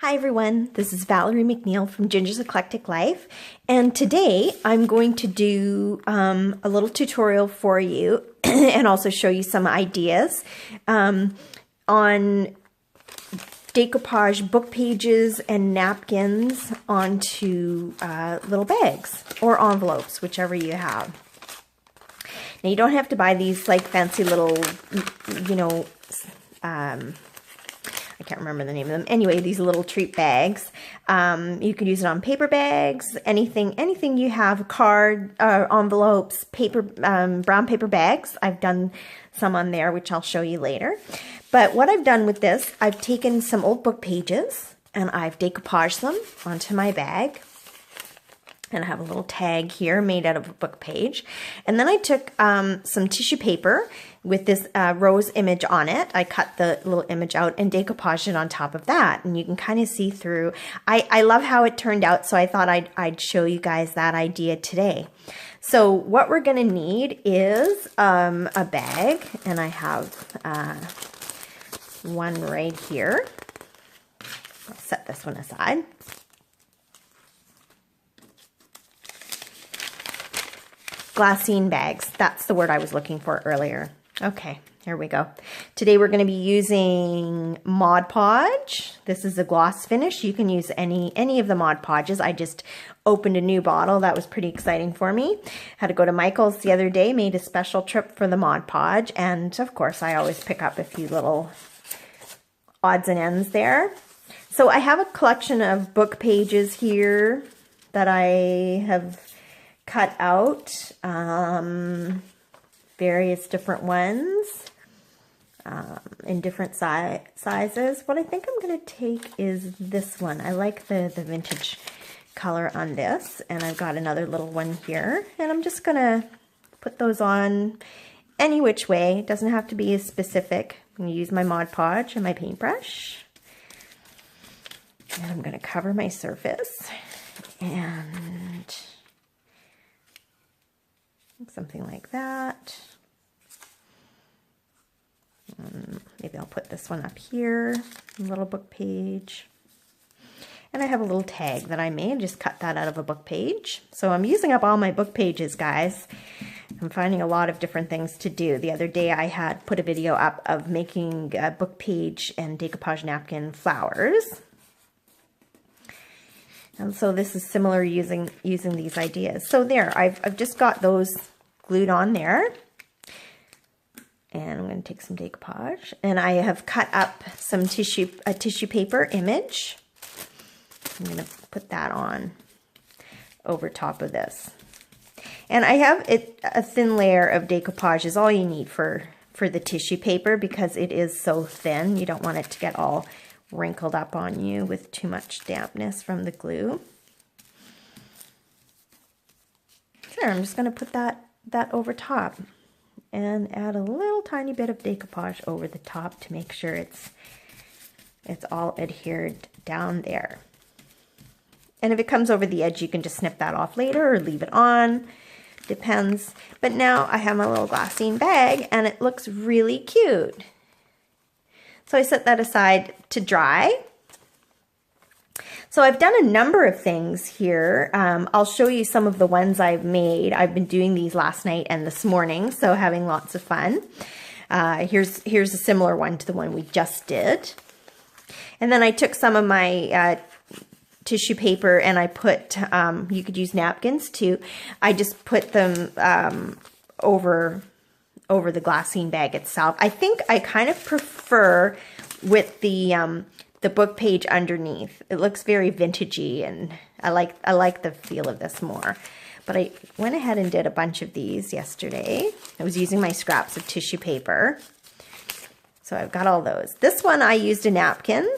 Hi everyone, this is Valerie McNeil from Ginger's Eclectic Life, and today I'm going to do a little tutorial for you and also show you some ideas on decoupage book pages and napkins onto little bags or envelopes, whichever you have. Now you don't have to buy these like fancy little, I can't remember the name of them. Anyway, these little treat bags. You could use it on paper bags, anything you have, envelopes, paper, brown paper bags. I've done some on there, which I'll show you later. But what I've done with this, I've taken some old book pages and I've decoupaged them onto my bag. And I have a little tag here made out of a book page. And then I took some tissue paper with this rose image on it. I cut the little image out and decoupaged it on top of that. And you can kind of see through. I love how it turned out, so I thought I'd show you guys that idea today. So what we're going to need is a bag. And I have one right here. I'll set this one aside. Glassine bags. That's the word I was looking for earlier. Okay, here we go. Today we're going to be using Mod Podge. This is a gloss finish. You can use any of the Mod Podges. I just opened a new bottle. That was pretty exciting for me. Had to go to Michael's the other day, made a special trip for the Mod Podge, and of course I always pick up a few little odds and ends there. So I have a collection of book pages here that I have cut out, various different ones in different sizes. What I think I'm going to take is this one. I like the vintage color on this, and I've got another little one here, and I'm just going to put those on any which way. It doesn't have to be as specific. I'm going to use my Mod Podge and my paintbrush, and I'm going to cover my surface and something like that. Maybe I'll put this one up here, a little book page. And I have a little tag that I made, just cut that out of a book page. So I'm using up all my book pages, guys. I'm finding a lot of different things to do. The other day I had put a video up of making a book page and decoupage napkin flowers. And so this is similar using these ideas. So there, I've just got those glued on there. And I'm going to take some decoupage. And I have cut up some a tissue paper image. I'm going to put that on over top of this. And I have a thin layer of decoupage is all you need for the tissue paper because it is so thin. You don't want it to get all wrinkled up on you with too much dampness from the glue. There, I'm just going to put that over top and add a little tiny bit of decoupage over the top to make sure it's all adhered down there. And if it comes over the edge, you can just snip that off later or leave it on. Depends. But now I have my little glassine bag and it looks really cute. So I set that aside to dry. So I've done a number of things here. I'll show you some of the ones I've made. I've been doing these last night and this morning, so having lots of fun. Here's a similar one to the one we just did. And then I took some of my tissue paper and I put, you could use napkins too. I just put them over the glassine bag itself. I think I kind of prefer with the book page underneath. It looks very vintagey and I like the feel of this more. But I went ahead and did a bunch of these yesterday. I was using my scraps of tissue paper. So I've got all those. This one I used a napkin.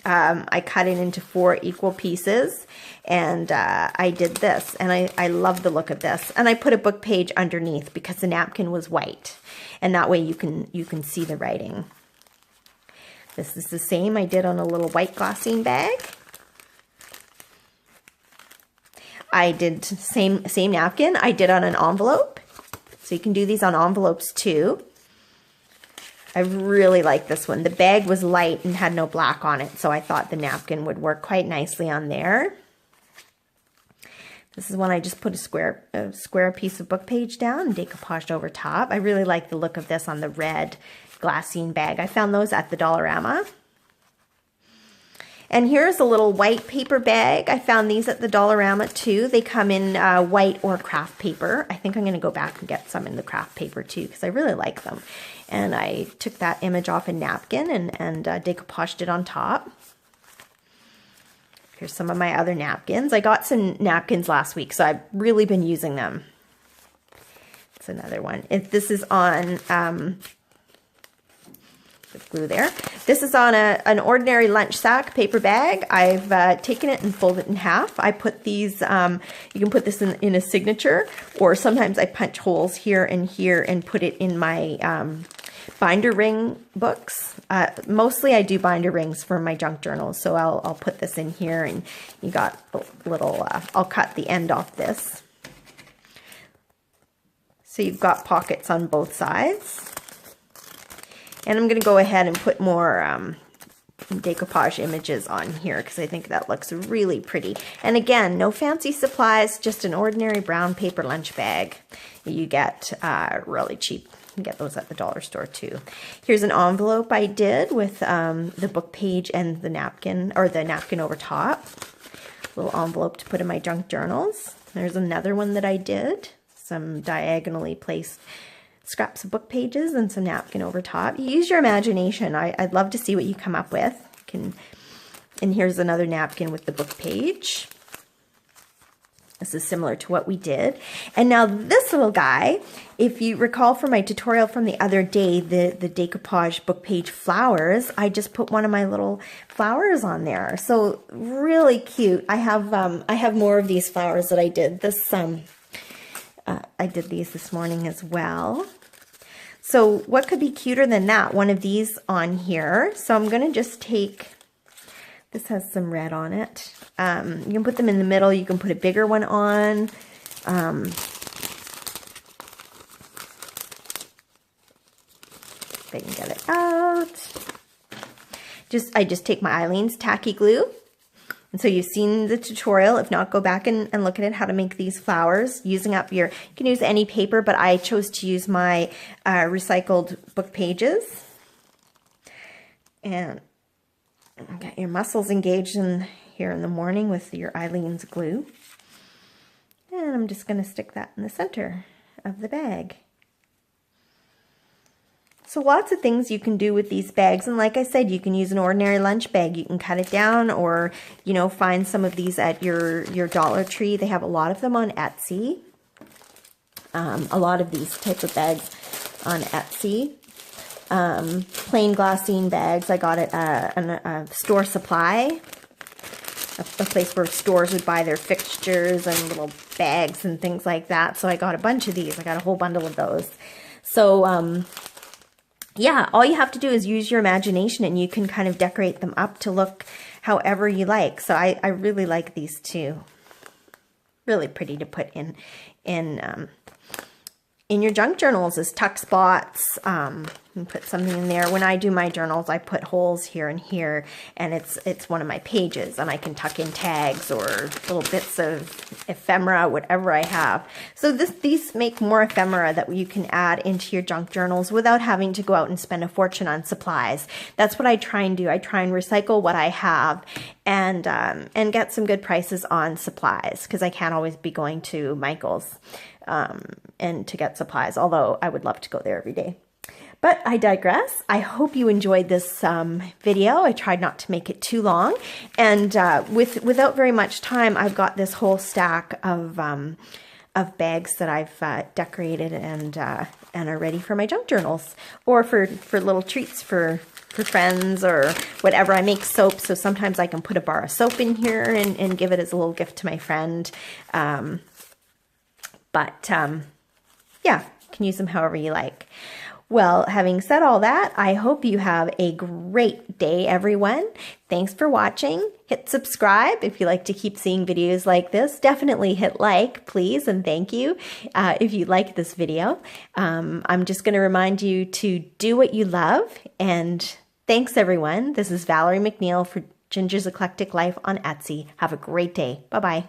I cut it into 4 equal pieces and I did this and I love the look of this. And I put a book page underneath because the napkin was white and that way you can see the writing. This is the same I did on a little white glassine bag. I did same napkin I did on an envelope. So you can do these on envelopes too. I really like this one. The bag was light and had no black on it, so I thought the napkin would work quite nicely on there. This is one I just put a square piece of book page down and decoupaged over top. I really like the look of this on the red glassine bag. I found those at the Dollarama. And here's a little white paper bag. I found these at the Dollarama too. They come in white or craft paper. I think I'm going to go back and get some in the craft paper too because I really like them. And I took that image off a napkin and decoupaged it on top. Here's some of my other napkins. I got some napkins last week, so I've really been using them. It's another one. This is on... glue there. This is on an ordinary lunch sack paper bag. I've taken it and folded it in half. I put these, you can put this in a signature, or sometimes I punch holes here and put it in my binder ring books. Mostly I do binder rings for my junk journals, so I'll put this in here, and you got a little, I'll cut the end off this. So you've got pockets on both sides. And I'm going to go ahead and put more decoupage images on here because I think that looks really pretty. And again, no fancy supplies, just an ordinary brown paper lunch bag. You get really cheap. You can get those at the dollar store too. Here's an envelope I did with the book page and the napkin, or the napkin over top. Little envelope to put in my junk journals. There's another one that I did. Some diagonally placed scraps of book pages and some napkin over top. You use your imagination. I'd love to see what you come up with. And here's another napkin with the book page. This is similar to what we did. And now this little guy, if you recall from my tutorial from the other day, the decoupage book page flowers, I just put one of my little flowers on there. So really cute. I have more of these flowers that I did. This I did these this morning as well. So what could be cuter than that? One of these on here. So I'm going to just take, this has some red on it. You can put them in the middle. You can put a bigger one on. If I can get it out. I just take my Eileen's tacky glue. And so you've seen the tutorial. If not, go back and look at it, how to make these flowers using up you can use any paper, but I chose to use my recycled book pages. And get your muscles engaged here in the morning with your Eileen's glue. And I'm just going to stick that in the center of the bag. So lots of things you can do with these bags. And like I said, you can use an ordinary lunch bag. You can cut it down, or, you know, find some of these at your Dollar Tree. They have a lot of them on Etsy. A lot of these type of bags on Etsy. Plain glassine bags I got at a store supply. A place where stores would buy their fixtures and little bags and things like that. So I got a bunch of these. I got a whole bundle of those. So, yeah, all you have to do is use your imagination, and you can kind of decorate them up to look however you like. So I really like these too. Really pretty to put in your junk journals as tuck spots. And put something in there. When I do my journals, I put holes here and here, and it's one of my pages, and I can tuck in tags or little bits of ephemera, whatever I have. So these make more ephemera that you can add into your junk journals without having to go out and spend a fortune on supplies. That's what I try and do. I try and recycle what I have and get some good prices on supplies, because I can't always be going to Michael's and to get supplies, although I would love to go there every day. But I digress. I hope you enjoyed this video. I tried not to make it too long. And without very much time, I've got this whole stack of bags that I've decorated and are ready for my junk journals, or for little treats for friends or whatever. I make soap, so sometimes I can put a bar of soap in here and give it as a little gift to my friend. Yeah, can use them however you like. Well, having said all that, I hope you have a great day, everyone. Thanks for watching. Hit subscribe if you like to keep seeing videos like this. Definitely hit like, please, and thank you if you like this video. I'm just going to remind you to do what you love, and thanks, everyone. This is Valerie McNeil for Ginger's Eclectic Life on Etsy. Have a great day. Bye-bye.